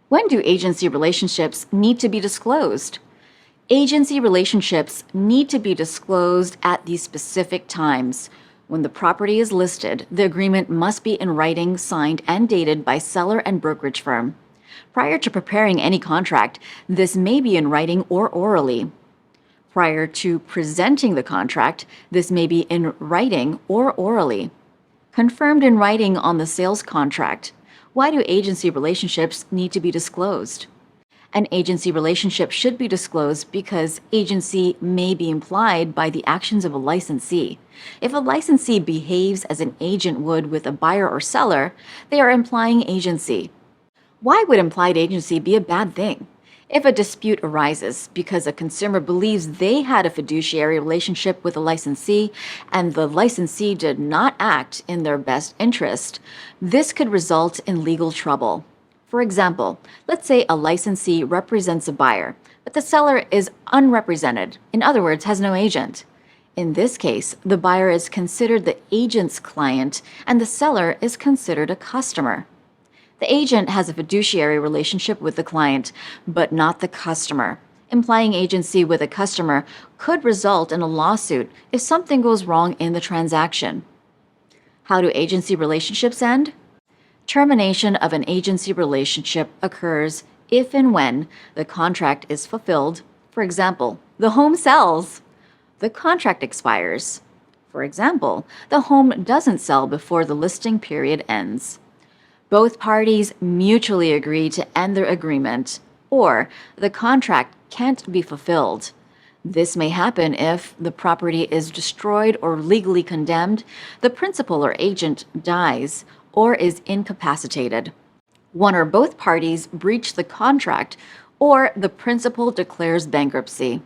When do agency relationships need to be disclosed? Agency relationships need to be disclosed at these specific times. When the property is listed, the agreement must be in writing, signed, and dated by seller and brokerage firm. Prior to preparing any contract, this may be in writing or orally. Prior to presenting the contract, this may be in writing or orally. Confirmed in writing on the sales contract. Why do agency relationships need to be disclosed? An agency relationship should be disclosed because agency may be implied by the actions of a licensee. If a licensee behaves as an agent would with a buyer or seller, they are implying agency. Why would implied agency be a bad thing? If a dispute arises because a consumer believes they had a fiduciary relationship with a licensee and the licensee did not act in their best interest, this could result in legal trouble. For example, let's say a licensee represents a buyer, but the seller is unrepresented, in other words, has no agent. In this case, the buyer is considered the agent's client and the seller is considered a customer. The agent has a fiduciary relationship with the client, but not the customer. Implying agency with a customer could result in a lawsuit if something goes wrong in the transaction. How do agency relationships end? Termination of an agency relationship occurs if and when the contract is fulfilled. For example, the home sells. The contract expires. For example, the home doesn't sell before the listing period ends. Both parties mutually agree to end their agreement, or the contract can't be fulfilled. This may happen if the property is destroyed or legally condemned, the principal or agent dies, or is incapacitated. One or both parties breach the contract, or the principal declares bankruptcy.